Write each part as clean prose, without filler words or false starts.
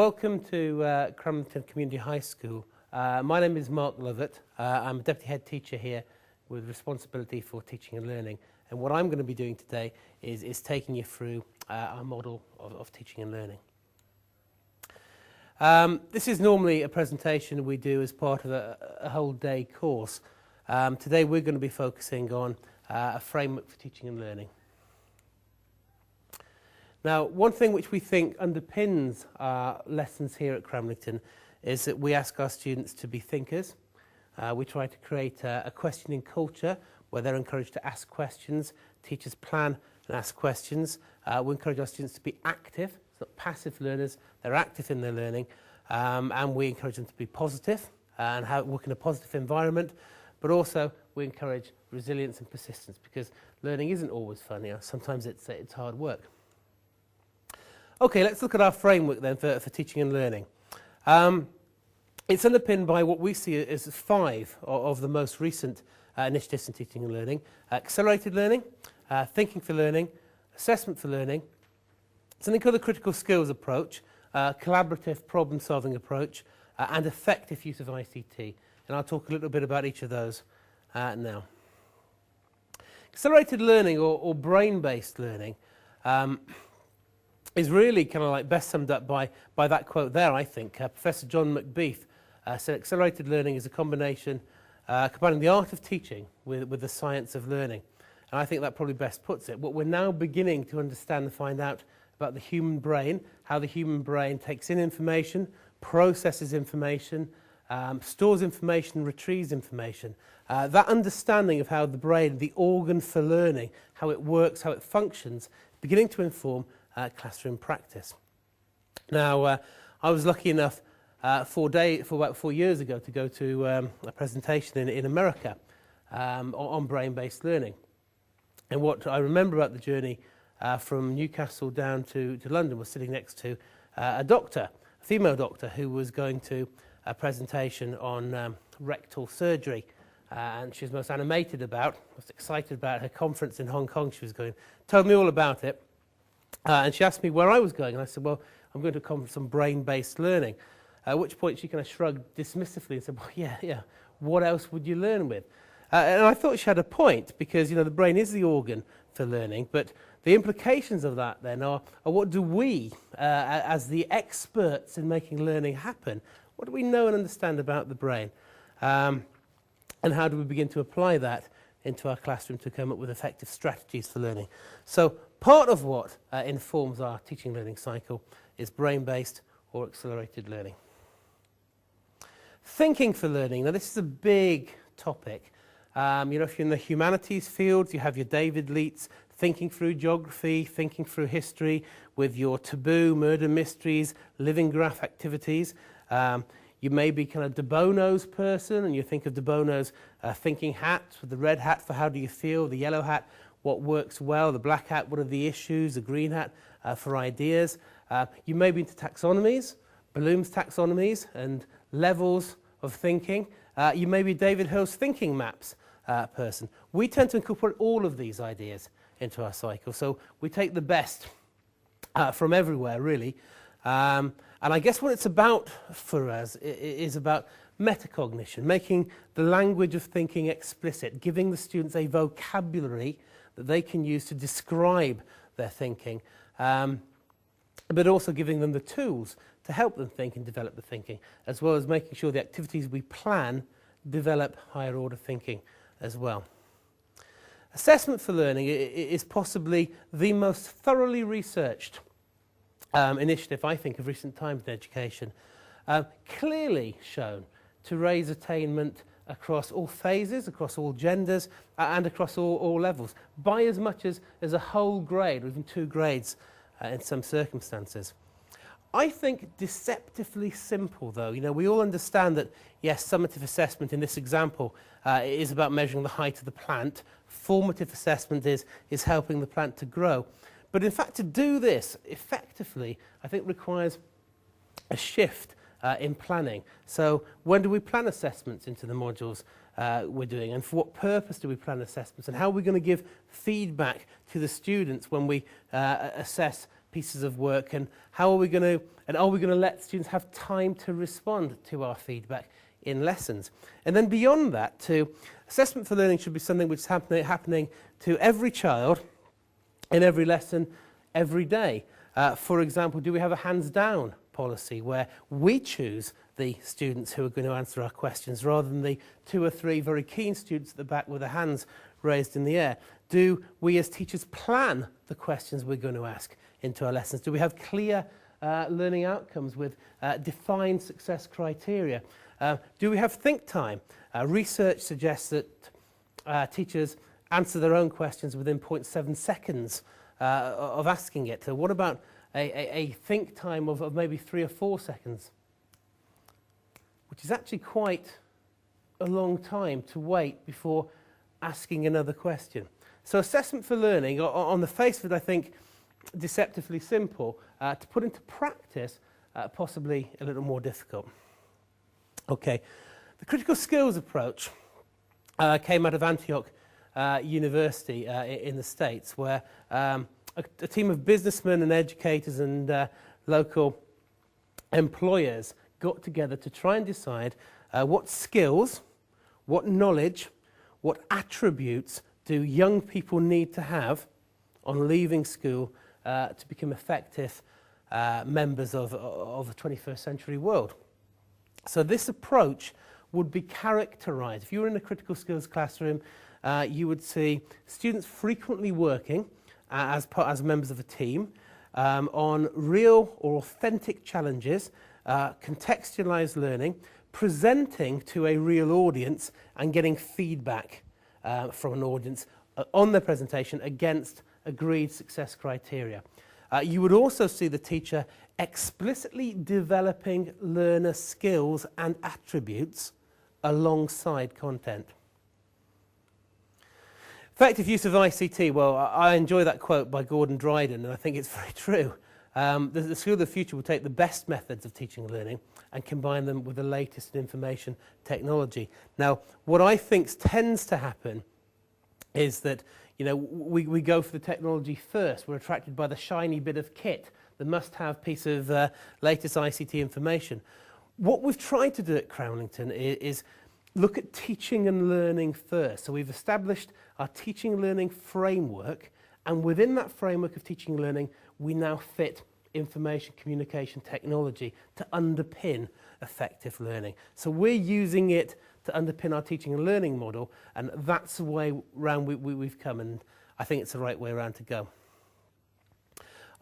Welcome to Cramlington Community High School. My name is Mark Lovatt. I'm a Deputy Head Teacher here with responsibility for teaching and learning. And what I'm going to be doing today is taking you through our model of teaching and learning. This is normally a presentation we do as part of a whole day course. Today we're going to be focusing on a framework for teaching and learning. Now, one thing which we think underpins our lessons here at Cramlington is that we ask our students to be thinkers. We try to create a questioning culture where they're encouraged to ask questions. Teachers plan and ask questions. We encourage our students to be active, so not passive learners. They're active in their learning. And we encourage them to be positive and work in a positive environment. But also, we encourage resilience and persistence because learning isn't always fun. Sometimes it's hard work. Okay, let's look at our framework then for teaching and learning. It's underpinned by what we see as 5 of the most recent initiatives in teaching and learning. Accelerated learning, thinking for learning, assessment for learning, something called the critical skills approach, collaborative problem-solving approach, and effective use of ICT. And I'll talk a little bit about each of those now. Accelerated learning or brain-based learning is really kind of like best summed up by that quote there, I think. Professor John McBeef said accelerated learning is a combination combining the art of teaching with the science of learning. And I think that probably best puts it. What we're now beginning to understand and find out about the human brain, how the human brain takes in information, processes information, stores information, retrieves information. That understanding of how the brain, the organ for learning, how it works, how it functions, beginning to inform classroom practice. Now, I was lucky enough about 4 years ago to go to a presentation in America on brain-based learning. And what I remember about the journey from Newcastle down to London was sitting next to a doctor, a female doctor, who was going to a presentation on rectal surgery. And she was most animated most excited about her conference in Hong Kong she was going. Told me all about it. And she asked me where I was going, and I said, well, I'm going to a conference on brain-based learning. At which point she kind of shrugged dismissively and said, well, yeah, what else would you learn with? And I thought she had a point, because, the brain is the organ for learning, but the implications of that then are what do we, as the experts in making learning happen, what do we know and understand about the brain? And how do we begin to apply that into our classroom to come up with effective strategies for learning? So part of what informs our teaching learning cycle is brain-based or accelerated learning. Thinking for learning. Now, this is a big topic. If you're in the humanities fields, you have your David Leitz thinking through geography, thinking through history with your taboo, murder mysteries, living graph activities. You may be kind of de Bono's person, and you think of de Bono's thinking hat, with the red hat for how do you feel, the yellow hat, what works well, the black hat, what are the issues, the green hat for ideas. You may be into taxonomies, Bloom's taxonomies, and levels of thinking. You may be David Hill's thinking maps person. We tend to incorporate all of these ideas into our cycle, so we take the best from everywhere, really. And I guess what it's about for us is about metacognition, making the language of thinking explicit, giving the students a vocabulary that they can use to describe their thinking, but also giving them the tools to help them think and develop the thinking, as well as making sure the activities we plan develop higher order thinking as well. Assessment for learning is possibly the most thoroughly researched initiative, I think, of recent times in education, clearly shown to raise attainment across all phases, across all genders, and across all levels, by as much as a whole grade, or even 2 grades in some circumstances. I think deceptively simple, though. We all understand that, yes, summative assessment in this example is about measuring the height of the plant. Formative assessment is helping the plant to grow. But in fact, to do this effectively, I think requires a shift in planning. So when do we plan assessments into the modules we're doing, and for what purpose do we plan assessments, and how are we going to give feedback to the students when we assess pieces of work, and are we going to let students have time to respond to our feedback in lessons? And then beyond that, assessment for learning should be something which is happening to every child in every lesson every day. For example, do we have a hands down policy where we choose the students who are going to answer our questions rather than the 2 or 3 very keen students at the back with their hands raised in the air? Do we as teachers plan the questions we're going to ask into our lessons? Do we have clear learning outcomes with defined success criteria? Do we have think time? Research suggests that teachers answer their own questions within 0.7 seconds of asking it. So what about a think time of maybe 3 or 4 seconds? Which is actually quite a long time to wait before asking another question. So assessment for learning, on the face of it, I think deceptively simple. To put into practice, possibly a little more difficult. Okay, the critical skills approach came out of Antioch University in the States, where a team of businessmen and educators and local employers got together to try and decide what skills, what knowledge, what attributes do young people need to have on leaving school to become effective members of the 21st century world. So this approach would be characterized. If you were in a critical skills classroom, you would see students frequently working as members of a team on real or authentic challenges, contextualized learning, presenting to a real audience and getting feedback from an audience on their presentation against agreed success criteria. You would also see the teacher explicitly developing learner skills and attributes alongside content. Effective use of ICT, well, I enjoy that quote by Gordon Dryden, and I think it's very true. The school of the future will take the best methods of teaching and learning and combine them with the latest in information technology. Now, what I think tends to happen is that we go for the technology first. We're attracted by the shiny bit of kit, the must-have piece of latest ICT information. What we've tried to do at Cramlington is look at teaching and learning first. So we've established our teaching and learning framework, and within that framework of teaching and learning, we now fit information communication technology to underpin effective learning. So we're using it to underpin our teaching and learning model, and that's the way round we've come, and I think it's the right way around to go.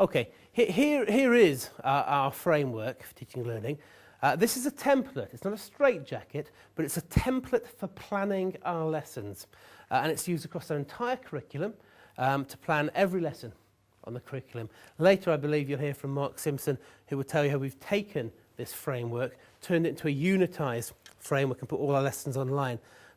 Okay, here is our framework for teaching and learning. This is a template. It's not a straitjacket, but it's a template for planning our lessons, and it's used across our entire curriculum to plan every lesson on the curriculum. Later, I believe you'll hear from Mark Simpson, who will tell you how we've taken this framework, turned it into a unitised framework and put all our lessons online.